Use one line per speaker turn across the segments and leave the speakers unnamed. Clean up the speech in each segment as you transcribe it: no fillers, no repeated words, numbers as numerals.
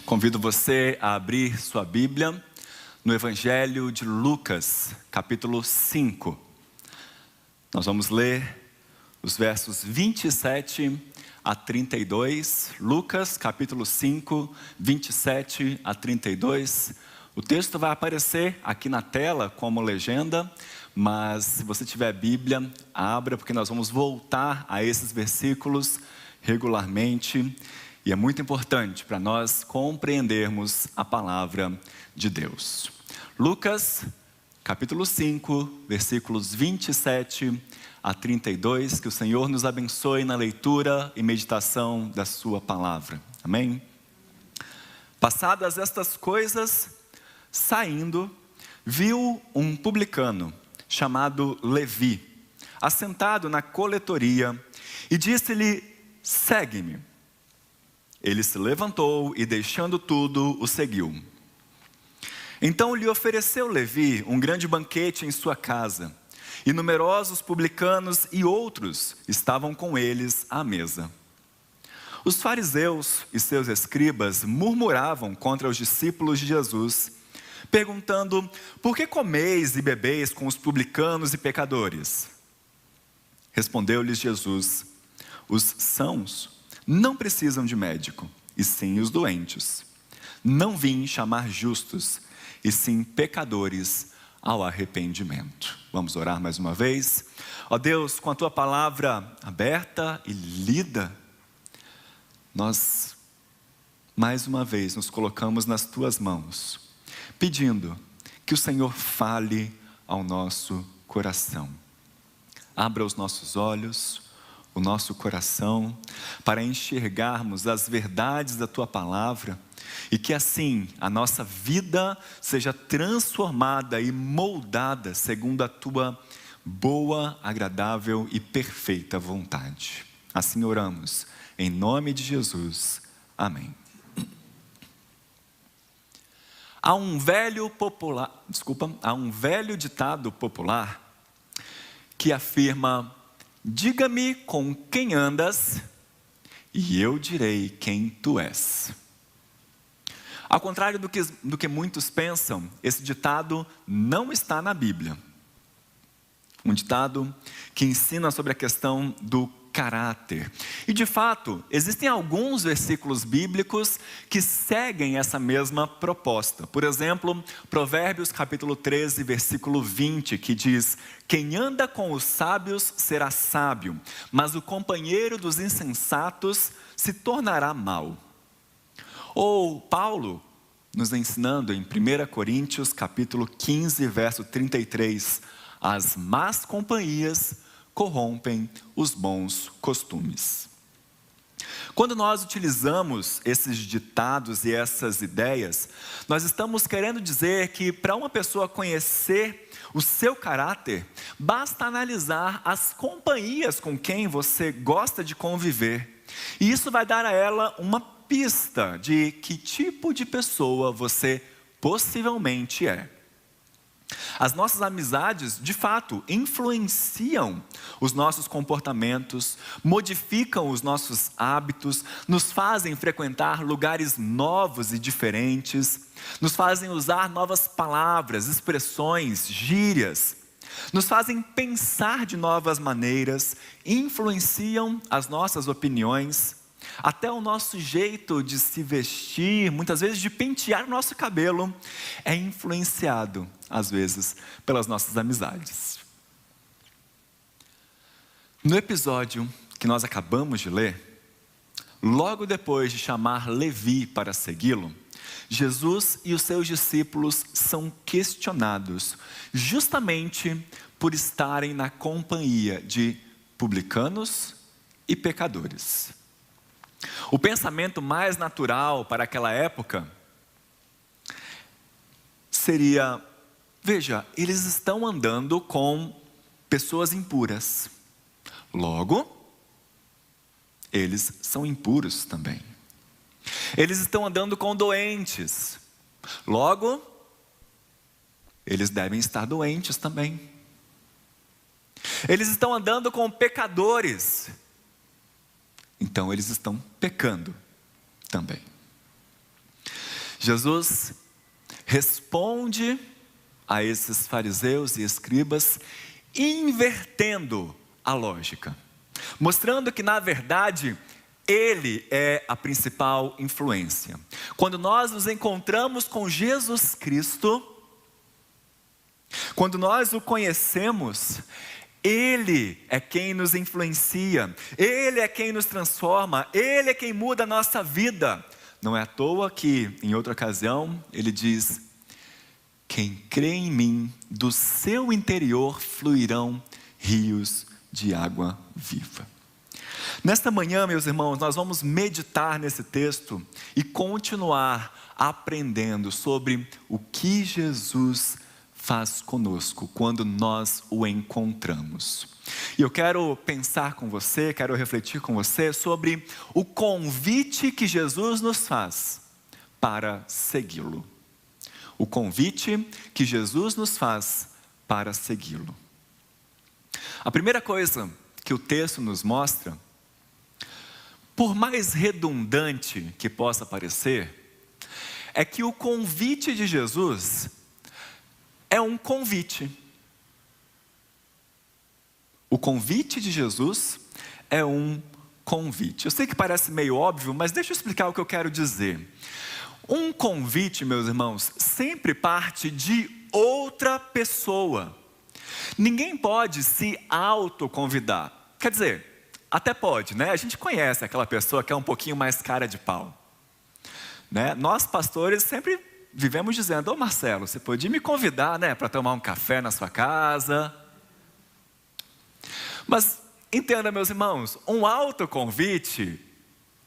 Convido você a abrir sua Bíblia no Evangelho de Lucas, capítulo 5. Nós vamos ler os versos 27 a 32. Lucas, capítulo 5, 27 a 32. O texto vai aparecer aqui na tela como legenda, mas se você tiver Bíblia, abra, porque nós vamos voltar a esses versículos regularmente. E é muito importante para nós compreendermos a palavra de Deus. Lucas, capítulo 5, versículos 27 a 32. Que o Senhor nos abençoe na leitura e meditação da sua palavra. Amém? Passadas estas coisas, saindo, viu um publicano chamado Levi, assentado na coletoria, e disse-lhe: segue-me. Ele se levantou e, deixando tudo, o seguiu. Então lhe ofereceu Levi um grande banquete em sua casa, e numerosos publicanos e outros estavam com eles à mesa. Os fariseus e seus escribas murmuravam contra os discípulos de Jesus, perguntando: por que comeis e bebeis com os publicanos e pecadores? Respondeu-lhes Jesus: os sãos não precisam de médico, e sim os doentes. Não vim chamar justos, e sim pecadores ao arrependimento. Vamos orar mais uma vez. Ó Deus, com a Tua palavra aberta e lida, nós mais uma vez nos colocamos nas Tuas mãos, pedindo que o Senhor fale ao nosso coração. Abra os nossos olhos, o nosso coração, para enxergarmos as verdades da Tua palavra, e que assim a nossa vida seja transformada e moldada segundo a Tua boa, agradável e perfeita vontade. Assim oramos, em nome de Jesus. Amém. Há um velho ditado popular que afirma: diga-me com quem andas, e eu direi quem tu és. Ao contrário do que muitos pensam, esse ditado não está na Bíblia. Um ditado que ensina sobre a questão do caráter. E de fato, existem alguns versículos bíblicos que seguem essa mesma proposta. Por exemplo, Provérbios capítulo 13, versículo 20, que diz: quem anda com os sábios será sábio, mas o companheiro dos insensatos se tornará mau. Ou Paulo nos ensinando em 1 Coríntios capítulo 15, verso 33, as más companhias corrompem os bons costumes. Quando nós utilizamos esses ditados e essas ideias, nós estamos querendo dizer que para uma pessoa conhecer o seu caráter, basta analisar as companhias com quem você gosta de conviver. E isso vai dar a ela uma pista de que tipo de pessoa você possivelmente é. As nossas amizades, de fato, influenciam os nossos comportamentos, modificam os nossos hábitos, nos fazem frequentar lugares novos e diferentes, nos fazem usar novas palavras, expressões, gírias, nos fazem pensar de novas maneiras, influenciam as nossas opiniões, até o nosso jeito de se vestir, muitas vezes de pentear o nosso cabelo, é influenciado, às vezes, pelas nossas amizades. No episódio que nós acabamos de ler, logo depois de chamar Levi para segui-lo, Jesus e os seus discípulos são questionados, justamente por estarem na companhia de publicanos e pecadores. O pensamento mais natural para aquela época seria: veja, eles estão andando com pessoas impuras, logo, eles são impuros também. Eles estão andando com doentes, logo, eles devem estar doentes também. Eles estão andando com pecadores, então eles estão pecando também. Jesus responde a esses fariseus e escribas, invertendo a lógica, mostrando que, na verdade, Ele é a principal influência. Quando nós nos encontramos com Jesus Cristo, quando nós o conhecemos, Ele é quem nos influencia, Ele é quem nos transforma, Ele é quem muda a nossa vida. Não é à toa que, em outra ocasião, Ele diz: quem crê em mim, do seu interior fluirão rios de água viva. Nesta manhã, meus irmãos, nós vamos meditar nesse texto e continuar aprendendo sobre o que Jesus faz conosco quando nós o encontramos. E eu quero pensar com você, quero refletir com você sobre o convite que Jesus nos faz para segui-lo. O convite que Jesus nos faz para segui-lo. A primeira coisa que o texto nos mostra, por mais redundante que possa parecer, é que o convite de Jesus é um convite. O convite de Jesus é um convite. Eu sei que parece meio óbvio, mas deixa eu explicar o que eu quero dizer. Um convite, meus irmãos, sempre parte de outra pessoa. Ninguém pode se autoconvidar. Quer dizer, até pode, né? A gente conhece aquela pessoa que é um pouquinho mais cara de pau, né? Nós pastores sempre vivemos dizendo: ô Marcelo, você podia me convidar, né, para tomar um café na sua casa? Mas entenda, meus irmãos, um autoconvite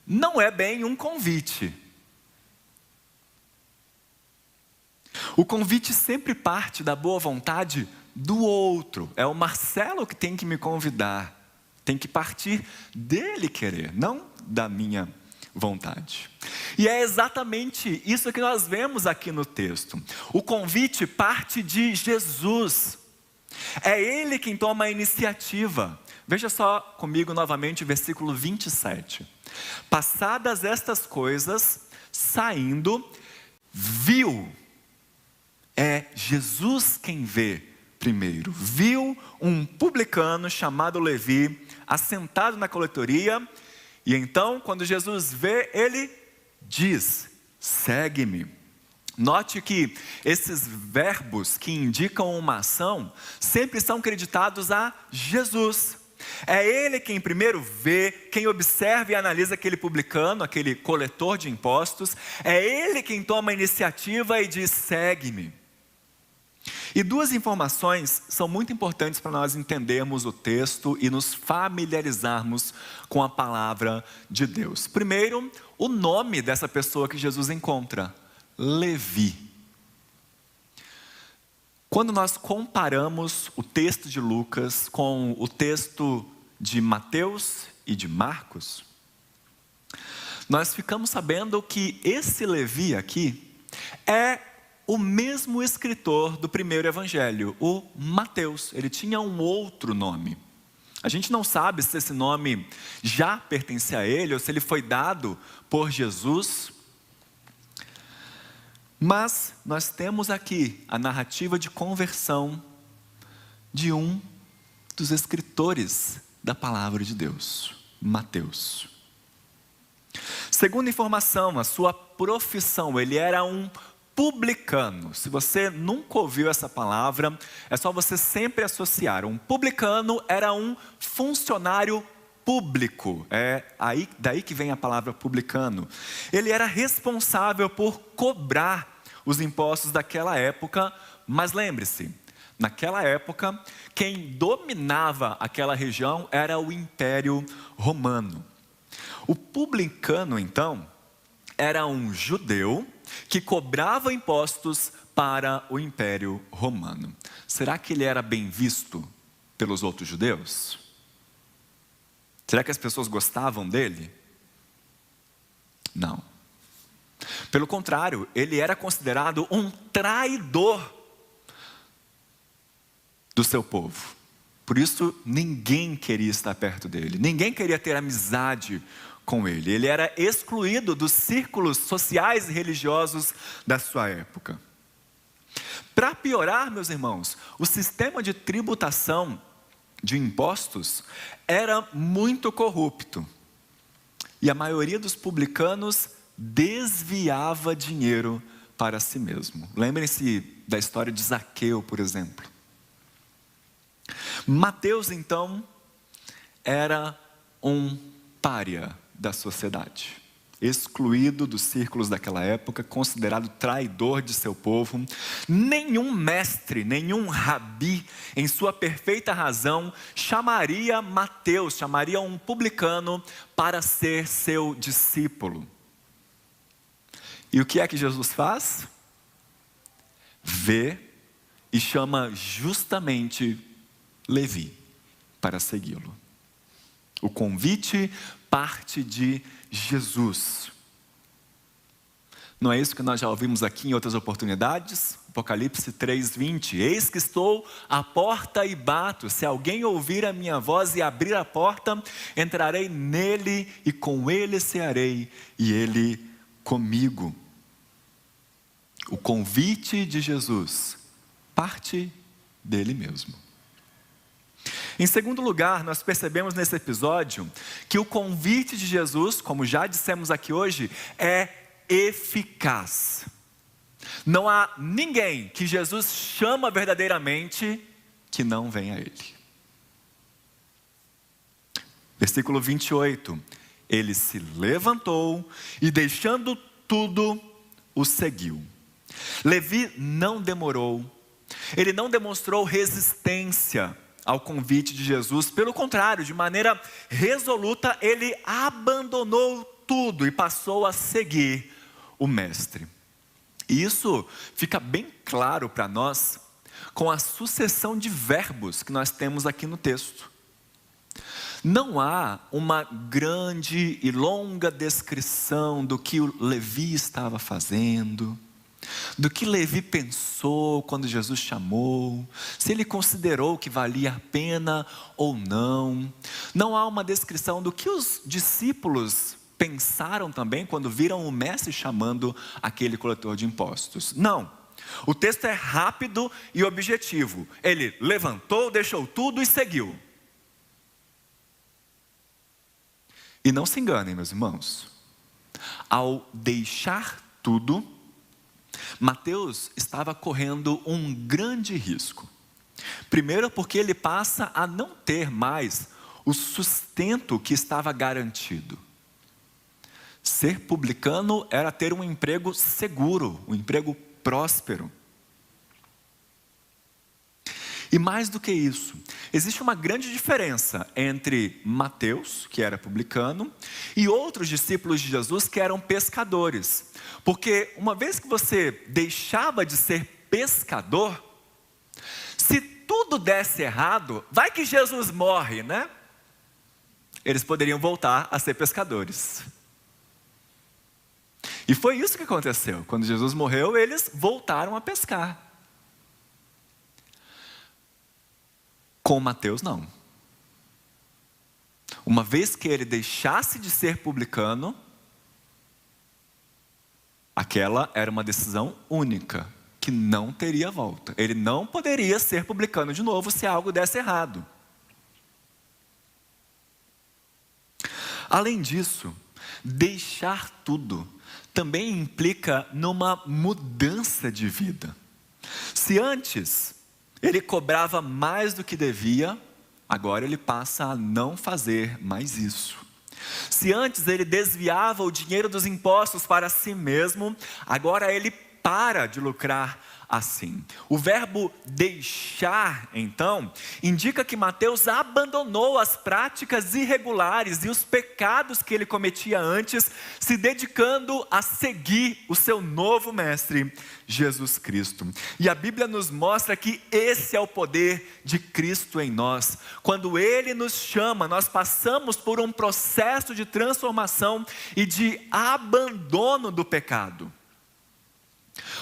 não é bem um convite. O convite sempre parte da boa vontade do outro. É o Marcelo que tem que me convidar. Tem que partir dele querer, não da minha vontade. E é exatamente isso que nós vemos aqui no texto. O convite parte de Jesus. É Ele quem toma a iniciativa. Veja só comigo novamente o versículo 27. Passadas estas coisas, saindo, viu. É Jesus quem vê primeiro. Viu um publicano chamado Levi assentado na coletoria. E então, quando Jesus vê, ele diz: segue-me. Note que esses verbos que indicam uma ação sempre são creditados a Jesus. É Ele quem primeiro vê, quem observa e analisa aquele publicano, aquele coletor de impostos. É Ele quem toma a iniciativa e diz: segue-me. E duas informações são muito importantes para nós entendermos o texto e nos familiarizarmos com a palavra de Deus. Primeiro, o nome dessa pessoa que Jesus encontra: Levi. Quando nós comparamos o texto de Lucas com o texto de Mateus e de Marcos, nós ficamos sabendo que esse Levi aqui é o mesmo escritor do primeiro evangelho, o Mateus. Ele tinha um outro nome. A gente não sabe se esse nome já pertencia a ele ou se ele foi dado por Jesus. Mas nós temos aqui a narrativa de conversão de um dos escritores da palavra de Deus, Mateus. Segunda informação, a sua profissão: ele era um publicano. Se você nunca ouviu essa palavra, é só você sempre associar. Um publicano era um funcionário público. É daí que vem a palavra publicano. Ele era responsável por cobrar os impostos daquela época, mas lembre-se, naquela época, quem dominava aquela região era o Império Romano. O publicano, então, era um judeu que cobrava impostos para o Império Romano. Será que ele era bem visto pelos outros judeus? Será que as pessoas gostavam dele? Não. Pelo contrário, ele era considerado um traidor do seu povo. Por isso, ninguém queria estar perto dele, ninguém queria ter amizade com ele. Ele era excluído dos círculos sociais e religiosos da sua época. Para piorar, meus irmãos, o sistema de tributação de impostos era muito corrupto. E a maioria dos publicanos desviava dinheiro para si mesmo. Lembrem-se da história de Zaqueu, por exemplo. Mateus, então, era um pária da sociedade, excluído dos círculos daquela época, considerado traidor de seu povo. Nenhum mestre, nenhum rabi, em sua perfeita razão, chamaria Mateus, chamaria um publicano para ser seu discípulo. E o que é que Jesus faz? Vê e chama justamente Levi para segui-lo. O convite parte de Jesus. Não é isso que nós já ouvimos aqui em outras oportunidades? Apocalipse 3:20. Eis que estou à porta e bato. Se alguém ouvir a minha voz e abrir a porta, entrarei nele e com ele cearei e ele comigo. O convite de Jesus parte dele mesmo. Em segundo lugar, nós percebemos nesse episódio que o convite de Jesus, como já dissemos aqui hoje, é eficaz. Não há ninguém que Jesus chama verdadeiramente que não venha a Ele. Versículo 28. Ele se levantou e deixando tudo, o seguiu. Levi não demorou, ele não demonstrou resistência ao convite de Jesus. Pelo contrário, de maneira resoluta, ele abandonou tudo e passou a seguir o Mestre. E isso fica bem claro para nós com a sucessão de verbos que nós temos aqui no texto. Não há uma grande e longa descrição do que o Levi estava fazendo, do que Levi pensou quando Jesus chamou, se ele considerou que valia a pena ou não. Não há uma descrição do que os discípulos pensaram também quando viram o mestre chamando aquele coletor de impostos. Não, o texto é rápido e objetivo. Ele levantou, deixou tudo e seguiu. E não se enganem, meus irmãos, ao deixar tudo, Mateus estava correndo um grande risco. Primeiro, porque ele passa a não ter mais o sustento que estava garantido. Ser publicano era ter um emprego seguro, um emprego próspero. E mais do que isso, existe uma grande diferença entre Mateus, que era publicano, e outros discípulos de Jesus que eram pescadores. Porque uma vez que você deixava de ser pescador, se tudo desse errado, vai que Jesus morre, né? Eles poderiam voltar a ser pescadores. E foi isso que aconteceu. Quando Jesus morreu, eles voltaram a pescar. Com Mateus, não. Uma vez que ele deixasse de ser publicano, aquela era uma decisão única, que não teria volta. Ele não poderia ser publicano de novo se algo desse errado. Além disso, deixar tudo também implica numa mudança de vida. Se antes ele cobrava mais do que devia, agora ele passa a não fazer mais isso. Se antes ele desviava o dinheiro dos impostos para si mesmo, agora ele para de lucrar assim. O verbo deixar, então, indica que Mateus abandonou as práticas irregulares e os pecados que ele cometia antes, se dedicando a seguir o seu novo mestre, Jesus Cristo. E a Bíblia nos mostra que esse é o poder de Cristo em nós. Quando Ele nos chama, nós passamos por um processo de transformação e de abandono do pecado.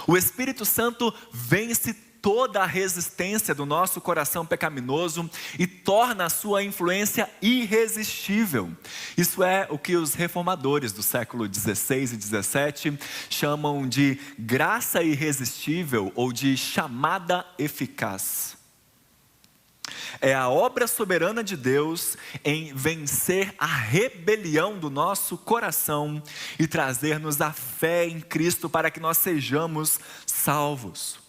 O Espírito Santo vence toda a resistência do nosso coração pecaminoso e torna a sua influência irresistível. Isso é o que os reformadores do século XVI e XVII chamam de graça irresistível ou de chamada eficaz. É a obra soberana de Deus em vencer a rebelião do nosso coração e trazer-nos a fé em Cristo para que nós sejamos salvos.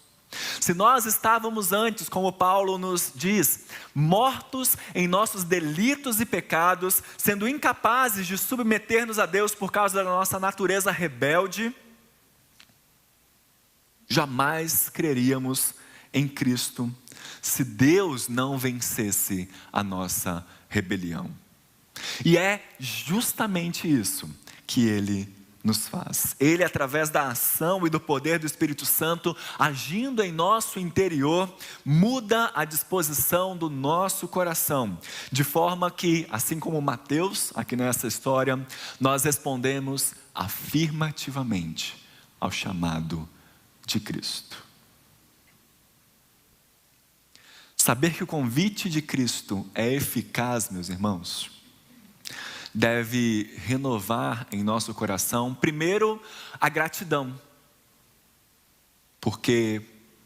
Se nós estávamos antes, como Paulo nos diz, mortos em nossos delitos e pecados, sendo incapazes de submeter-nos a Deus por causa da nossa natureza rebelde, jamais creríamos em Cristo se Deus não vencesse a nossa rebelião. E é justamente isso que Ele nos faz. Ele, através da ação e do poder do Espírito Santo, agindo em nosso interior, muda a disposição do nosso coração, de forma que, assim como Mateus, aqui nessa história, nós respondemos afirmativamente ao chamado de Cristo. Saber que o convite de Cristo é eficaz, meus irmãos, deve renovar em nosso coração, primeiro, a gratidão. Porque,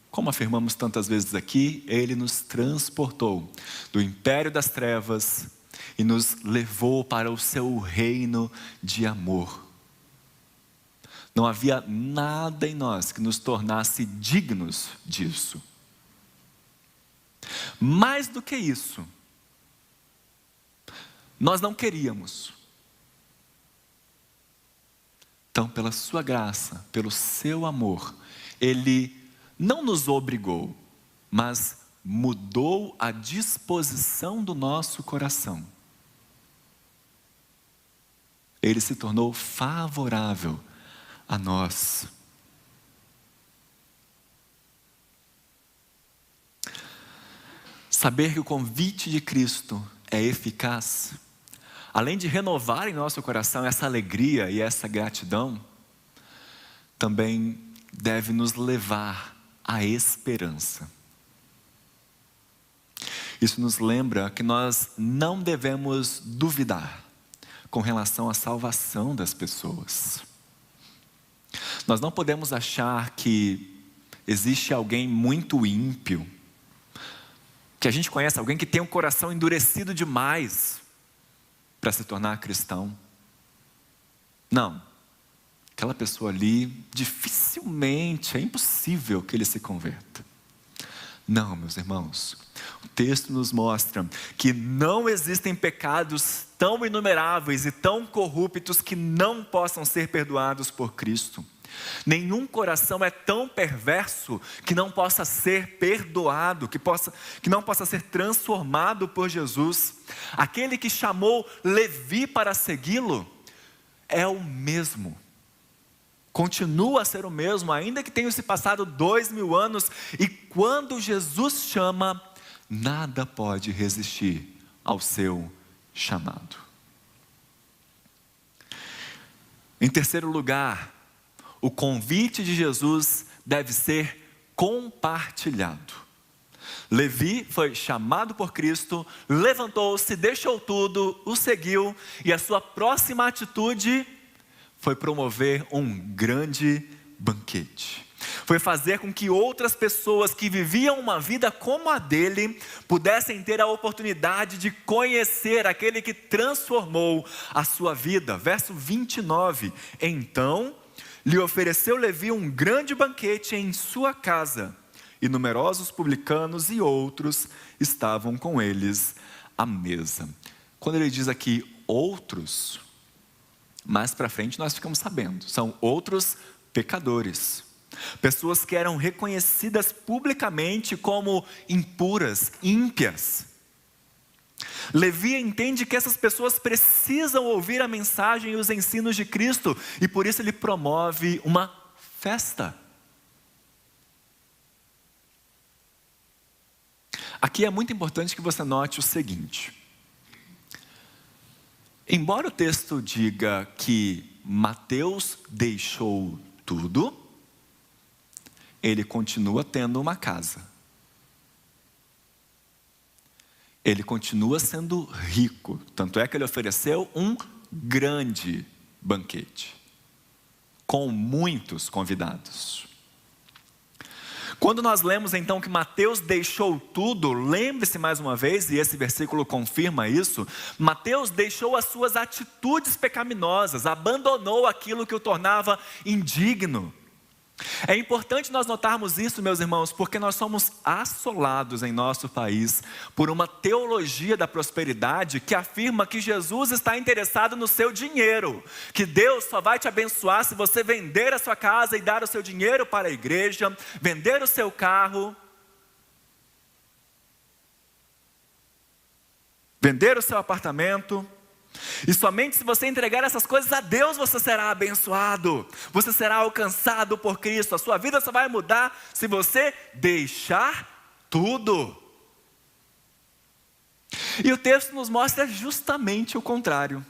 como afirmamos tantas vezes aqui, Ele nos transportou do império das trevas e nos levou para o seu reino de amor. Não havia nada em nós que nos tornasse dignos disso. Mais do que isso, nós não queríamos. Então, pela sua graça, pelo seu amor, Ele não nos obrigou, mas mudou a disposição do nosso coração. Ele se tornou favorável a nós. Saber que o convite de Cristo é eficaz, além de renovar em nosso coração essa alegria e essa gratidão, também deve nos levar à esperança. Isso nos lembra que nós não devemos duvidar com relação à salvação das pessoas. Nós não podemos achar que existe alguém muito ímpio, que a gente conhece alguém que tem um coração endurecido demais para se tornar cristão. Não, aquela pessoa ali, dificilmente, é impossível que ele se converta. Não, meus irmãos, o texto nos mostra que não existem pecados tão inumeráveis e tão corruptos que não possam ser perdoados por Cristo. Nenhum coração é tão perverso que não possa ser perdoado, que não possa ser transformado por Jesus. Aquele que chamou Levi para segui-lo é o mesmo. Continua a ser o mesmo, ainda que tenham se passado 2000 anos. E quando Jesus chama, nada pode resistir ao seu chamado. Em terceiro lugar, o convite de Jesus deve ser compartilhado. Levi foi chamado por Cristo, levantou-se, deixou tudo, o seguiu, e a sua próxima atitude foi promover um grande banquete. Foi fazer com que outras pessoas que viviam uma vida como a dele pudessem ter a oportunidade de conhecer aquele que transformou a sua vida. Verso 29, então lhe ofereceu Levi um grande banquete em sua casa, e numerosos publicanos e outros estavam com eles à mesa. Quando ele diz aqui outros, mais para frente nós ficamos sabendo, são outros pecadores, pessoas que eram reconhecidas publicamente como impuras, ímpias. Levi entende que essas pessoas precisam ouvir a mensagem e os ensinos de Cristo, e por isso ele promove uma festa. Aqui é muito importante que você note o seguinte: embora o texto diga que Mateus deixou tudo, ele continua tendo uma casa. Ele continua sendo rico. Tanto é que ele ofereceu um grande banquete, com muitos convidados. Quando nós lemos então que Mateus deixou tudo, lembre-se mais uma vez, e esse versículo confirma isso, Mateus deixou as suas atitudes pecaminosas, abandonou aquilo que o tornava indigno. É importante nós notarmos isso, meus irmãos, porque nós somos assolados em nosso país por uma teologia da prosperidade que afirma que Jesus está interessado no seu dinheiro, que Deus só vai te abençoar se você vender a sua casa e dar o seu dinheiro para a igreja, vender o seu carro, vender o seu apartamento. E somente se você entregar essas coisas a Deus, você será abençoado, você será alcançado por Cristo. A sua vida só vai mudar se você deixar tudo. E o texto nos mostra justamente o contrário.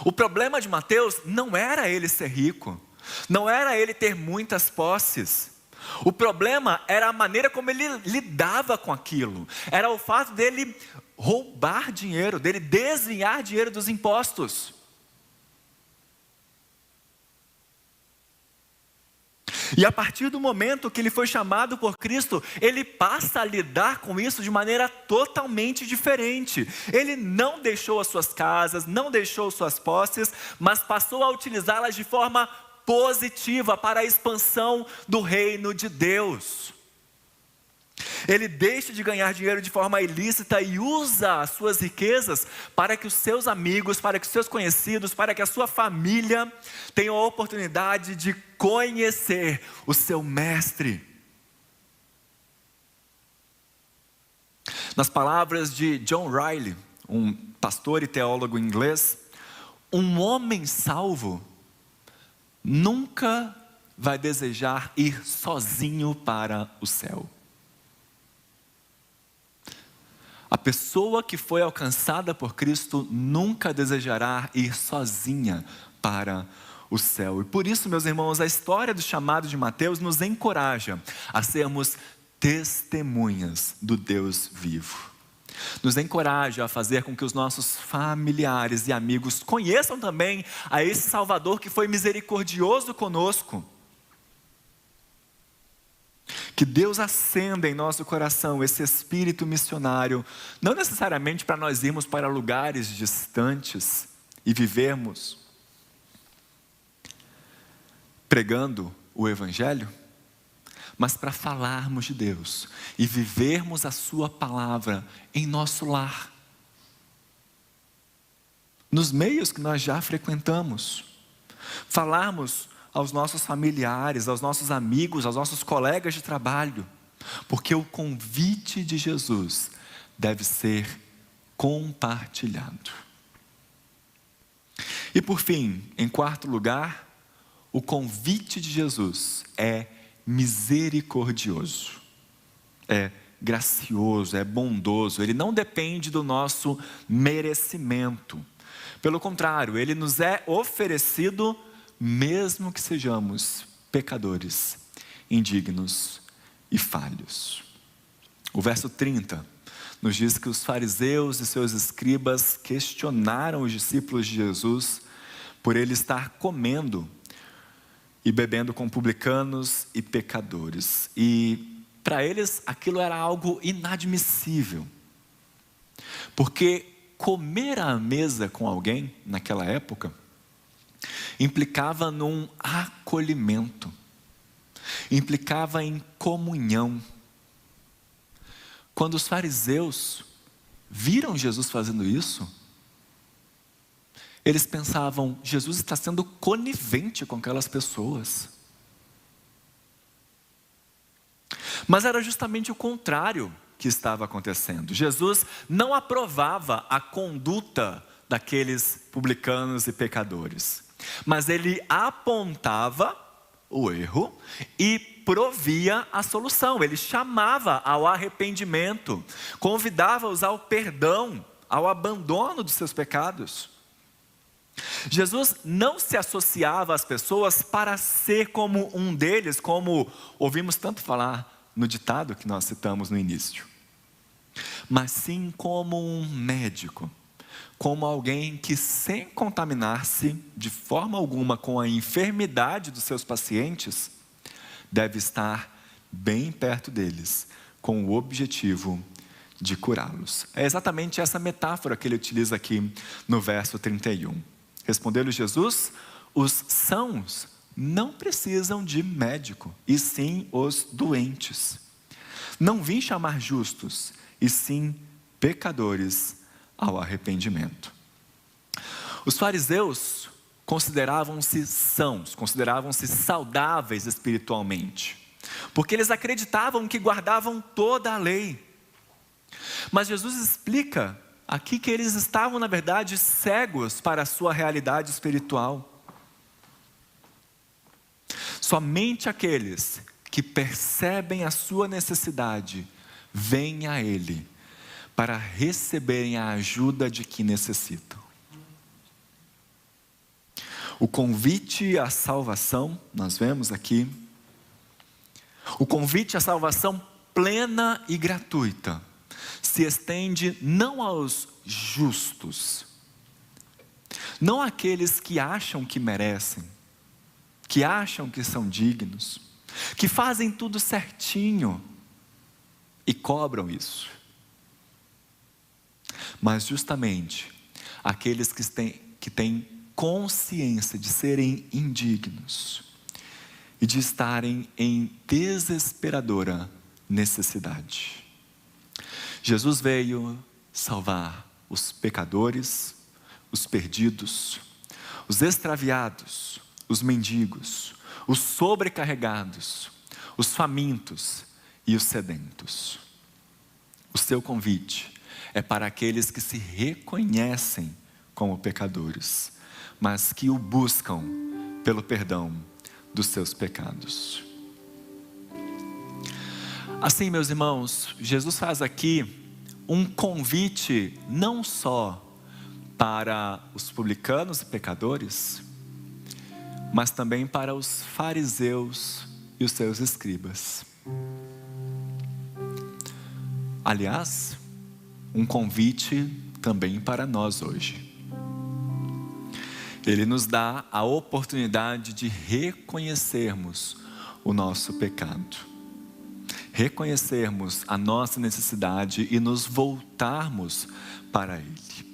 O problema de Mateus não era ele ser rico, não era ele ter muitas posses. O problema era a maneira como ele lidava com aquilo. Era o fato dele roubar dinheiro, dele desviar dinheiro dos impostos. E a partir do momento que ele foi chamado por Cristo, ele passa a lidar com isso de maneira totalmente diferente. Ele não deixou as suas casas, não deixou suas posses, mas passou a utilizá-las de forma positiva para a expansão do reino de Deus. Ele deixa de ganhar dinheiro de forma ilícita e usa as suas riquezas para que os seus amigos, para que os seus conhecidos, para que a sua família tenham a oportunidade de conhecer o seu mestre. Nas palavras de John Riley, um pastor e teólogo inglês, um homem salvo nunca vai desejar ir sozinho para o céu. A pessoa que foi alcançada por Cristo nunca desejará ir sozinha para o céu. E por isso, meus irmãos, a história do chamado de Mateus nos encoraja a sermos testemunhas do Deus vivo. Nos encoraja a fazer com que os nossos familiares e amigos conheçam também a esse Salvador que foi misericordioso conosco. Que Deus acenda em nosso coração esse espírito missionário, não necessariamente para nós irmos para lugares distantes e vivermos pregando o Evangelho, mas para falarmos de Deus e vivermos a sua palavra em nosso lar, nos meios que nós já frequentamos, falarmos aos nossos familiares, aos nossos amigos, aos nossos colegas de trabalho, porque o convite de Jesus deve ser compartilhado. E por fim, em quarto lugar, o convite de Jesus é misericordioso, é gracioso, é bondoso. Ele não depende do nosso merecimento. Pelo contrário, ele nos é oferecido mesmo que sejamos pecadores, indignos e falhos. O verso 30 nos diz que os fariseus e seus escribas questionaram os discípulos de Jesus por ele estar comendo e bebendo com publicanos e pecadores. E para eles aquilo era algo inadmissível, porque comer à mesa com alguém naquela época implicava num acolhimento, implicava em comunhão. Quando os fariseus viram Jesus fazendo isso, eles pensavam: Jesus está sendo conivente com aquelas pessoas. Mas era justamente o contrário que estava acontecendo. Jesus não aprovava a conduta daqueles publicanos e pecadores, mas ele apontava o erro e provia a solução. Ele chamava ao arrependimento, convidava-os ao perdão, ao abandono dos seus pecados. Jesus não se associava às pessoas para ser como um deles, como ouvimos tanto falar no ditado que nós citamos no início, mas sim como um médico, como alguém que, sem contaminar-se de forma alguma com a enfermidade dos seus pacientes, deve estar bem perto deles, com o objetivo de curá-los. É exatamente essa metáfora que ele utiliza aqui no verso 31. Respondeu-lhe Jesus: os sãos não precisam de médico, e sim os doentes. Não vim chamar justos, e sim pecadores ao arrependimento. Os fariseus consideravam-se sãos, consideravam-se saudáveis espiritualmente, porque eles acreditavam que guardavam toda a lei. Mas Jesus explica aqui que eles estavam, na verdade, cegos para a sua realidade espiritual. Somente aqueles que percebem a sua necessidade vêm a Ele para receberem a ajuda de que necessitam. O convite à salvação, nós vemos aqui, o convite à salvação plena e gratuita se estende não aos justos, não àqueles que acham que merecem, que acham que são dignos, que fazem tudo certinho e cobram isso, mas justamente aqueles que têm consciência de serem indignos e de estarem em desesperadora necessidade. Jesus veio salvar os pecadores, os perdidos, os extraviados, os mendigos, os sobrecarregados, os famintos e os sedentos. O seu convite é para aqueles que se reconhecem como pecadores, mas que o buscam pelo perdão dos seus pecados. Assim, meus irmãos, Jesus faz aqui um convite não só para os publicanos e pecadores, mas também para os fariseus e os seus escribas. Aliás, um convite também para nós hoje. Ele nos dá a oportunidade de reconhecermos o nosso pecado, reconhecermos a nossa necessidade e nos voltarmos para Ele.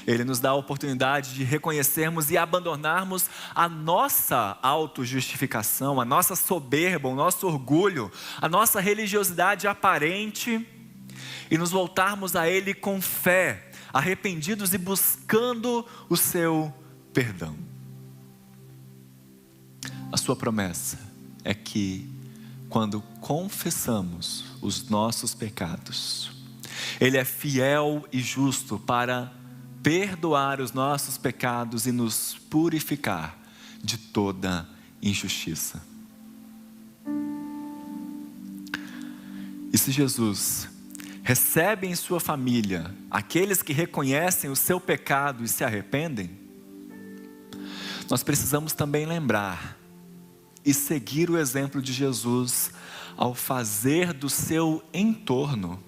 Ele nos dá a oportunidade de reconhecermos e abandonarmos a nossa autojustificação, a nossa soberba, o nosso orgulho, a nossa religiosidade aparente e nos voltarmos a Ele com fé, arrependidos e buscando o seu perdão. A sua promessa é que quando confessamos os nossos pecados, Ele é fiel e justo para perdoar os nossos pecados e nos purificar de toda injustiça. E se Jesus recebe em sua família aqueles que reconhecem o seu pecado e se arrependem, nós precisamos também lembrar e seguir o exemplo de Jesus ao fazer do seu entorno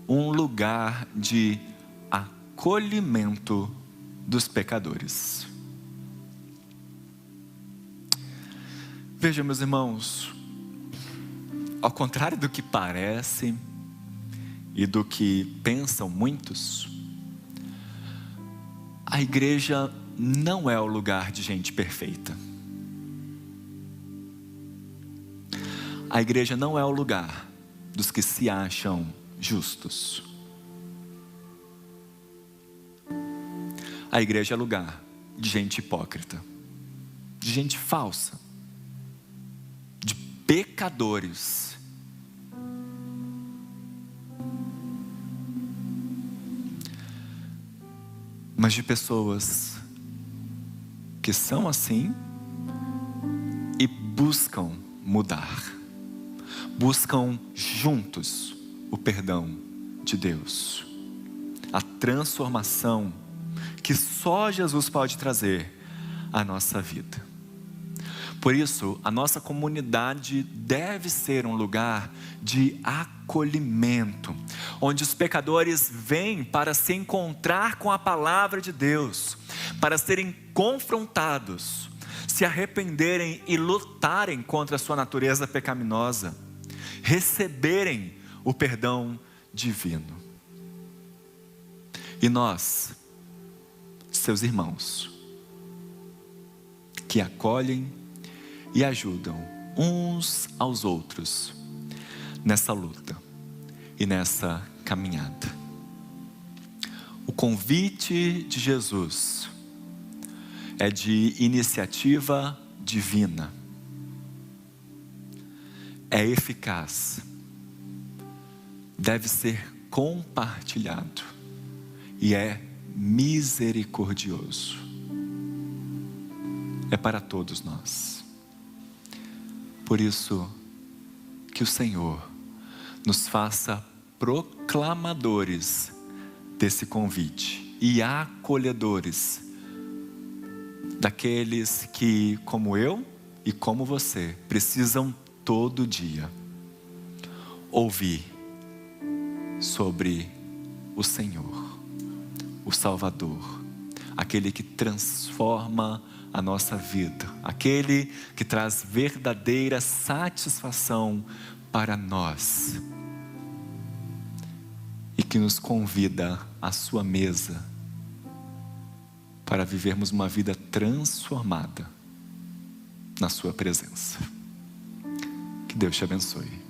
um lugar de acolhimento dos pecadores. Vejam, meus irmãos, ao contrário do que parece e do que pensam muitos, a igreja não é o lugar de gente perfeita. A igreja não é o lugar dos que se acham justos. A igreja é lugar de gente hipócrita, de gente falsa, de pecadores. Mas de pessoas que são assim e buscam mudar. Buscam juntos o perdão de Deus, a transformação que só Jesus pode trazer à nossa vida. Por isso, a nossa comunidade deve ser um lugar de acolhimento, onde os pecadores vêm para se encontrar com a palavra de Deus, para serem confrontados, se arrependerem e lutarem contra a sua natureza pecaminosa, receberem o perdão divino. E nós, seus irmãos, que acolhem e ajudam uns aos outros nessa luta e nessa caminhada. O convite de Jesus é de iniciativa divina, é eficaz, deve ser compartilhado e é misericordioso. É para todos nós. Por isso, que o Senhor nos faça proclamadores desse convite e acolhedores daqueles que, como eu e como você, precisam todo dia ouvir sobre o Senhor, o Salvador, aquele que transforma a nossa vida, aquele que traz verdadeira satisfação para nós e que nos convida à sua mesa para vivermos uma vida transformada na sua presença. Que Deus te abençoe.